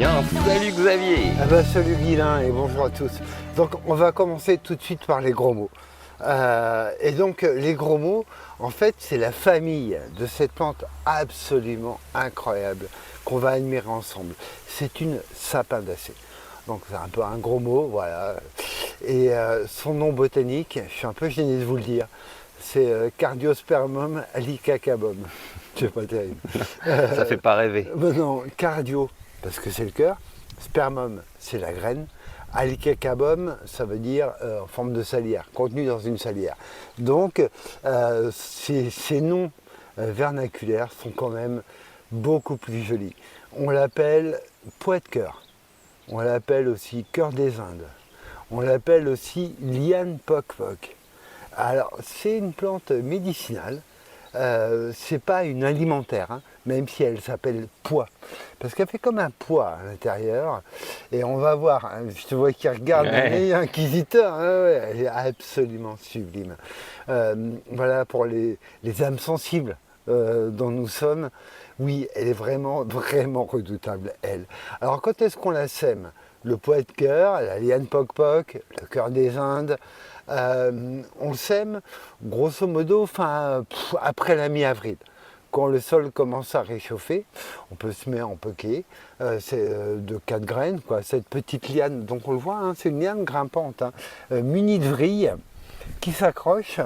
bien. Salut Xavier. Ah bah, salut Guilain et bonjour à tous. Donc on va commencer tout de suite par les gros mots. Et donc les gros mots, en fait c'est la famille de cette plante absolument incroyable qu'on va admirer ensemble. C'est une sapindacée. Donc c'est un peu un gros mot, voilà. Et son nom botanique, je suis un peu gêné de vous le dire, c'est Cardiospermum alicacabum. C'est pas terrible. Ça fait pas rêver. Non, cardio, parce que c'est le cœur. Spermum, c'est la graine. Alicacabum, ça veut dire en forme de salière, contenu dans une salière. Donc, ces noms vernaculaires sont quand même beaucoup plus jolis. On l'appelle pois de cœur. On l'appelle aussi cœur des Indes. On l'appelle aussi liane poc-poc. Alors, c'est une plante médicinale. C'est pas une alimentaire, hein, même si elle s'appelle pois, parce qu'elle fait comme un pois à l'intérieur. Et on va voir, hein, je te vois qui regarde, ouais. Inquisiteur, hein, ouais, elle est absolument sublime. Voilà pour les âmes sensibles dont nous sommes. Oui, elle est vraiment, vraiment redoutable, elle. Alors quand est-ce qu'on la sème? Le pois de cœur, la liane poc-poc, le cœur des Indes. On le sème grosso modo après la mi-avril. Quand le sol commence à réchauffer, on peut semer en poquet, c'est de 4 graines, quoi, cette petite liane. Donc on le voit, hein, c'est une liane grimpante, hein, munie de vrilles qui s'accroche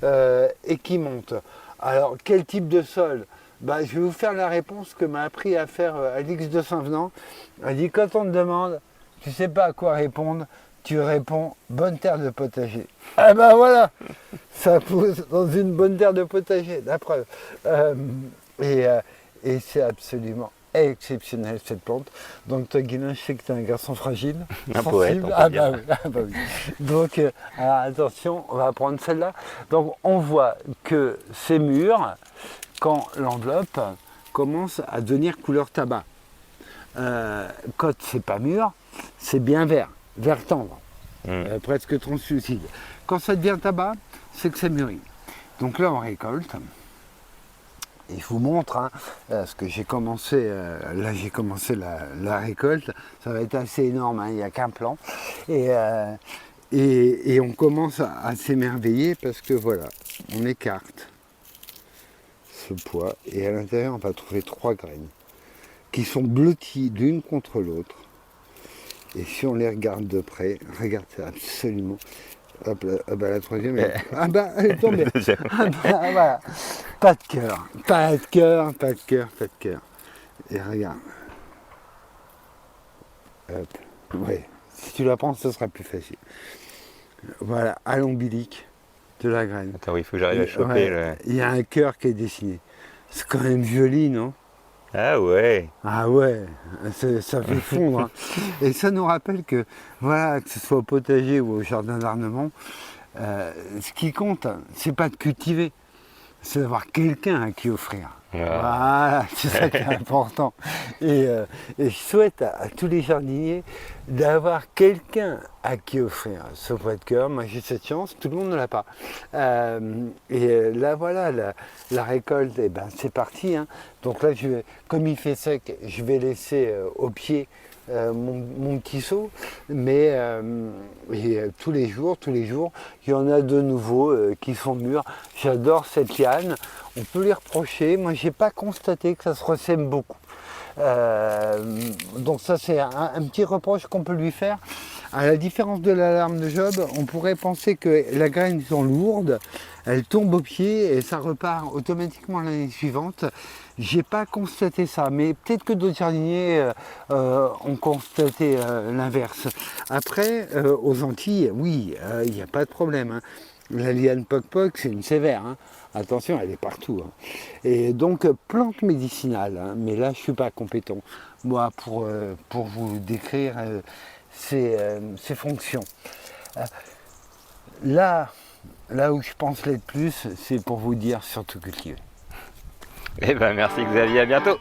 et qui monte. Alors quel type de sol? Bah, je vais vous faire la réponse que m'a appris à faire Alix de Saint-Venant. Elle dit quand on te demande, tu ne sais pas à quoi répondre, tu réponds bonne terre de potager. Ah ben voilà, ça pousse dans une bonne terre de potager, la preuve. Et c'est absolument exceptionnel cette plante. Donc toi Guilain, je sais que tu es un garçon fragile, un sensible. poète, Ah bah oui. Donc alors, attention, on va prendre celle-là. Donc on voit que c'est mûr quand l'enveloppe commence à devenir couleur tabac. Quand c'est pas mûr, c'est bien vert tendre, presque translucide. Quand ça devient tabac, c'est que c'est mûri. Donc là, on récolte. Et je vous montre, hein, parce que j'ai commencé, la récolte. Ça va être assez énorme, hein, il n'y a qu'un plan. Et on commence à s'émerveiller parce que voilà, on écarte ce pois et à l'intérieur, on va trouver 3 graines qui sont blotties l'une contre l'autre. Et si on les regarde de près, regarde, c'est absolument... Hop là, ah bah la troisième, ah bah elle est tombée. Ah bah voilà. Pas de cœur, pas de cœur, pas de cœur, pas de cœur. Et regarde. Hop. Ouais. Si tu la prends, ce sera plus facile. Voilà, à l'ombilic de la graine. Attends, il faut que j'arrive à choper. Ouais, il y a un cœur qui est dessiné. C'est quand même joli, non? Ah ouais. Ah ouais, ça fait fondre. Hein. Et ça nous rappelle que, voilà, que ce soit au potager ou au jardin d'ornement, ce qui compte, c'est pas de cultiver, c'est d'avoir quelqu'un à qui offrir. Voilà, c'est ça qui est important. Et je souhaite à tous les jardiniers d'avoir quelqu'un à qui offrir ce pois de cœur. Moi j'ai cette chance, tout le monde ne l'a pas. Et là voilà, la récolte, eh ben, c'est parti. Hein. Donc là, comme il fait sec, je vais laisser au pied mon petit seau, mais tous les jours, il y en a de nouveaux qui sont mûrs. J'adore cette liane. On peut lui reprocher. Moi, j'ai pas constaté que ça se ressème beaucoup. Donc ça, c'est un petit reproche qu'on peut lui faire. À la différence de la larme de Job, on pourrait penser que la graine sont lourde, elle tombe au pied et ça repart automatiquement l'année suivante. J'ai pas constaté ça, mais peut-être que d'autres jardiniers ont constaté l'inverse. Après, aux Antilles, oui, il n'y a pas de problème. Hein. La liane poc-poc, c'est une sévère. Hein. Attention, elle est partout. Hein. Et donc, plante médicinale, hein, mais là, je ne suis pas compétent, moi, pour vous décrire ses fonctions. Là où je pense l'être plus, c'est pour vous dire surtout cultiver. Eh ben merci Xavier, à bientôt.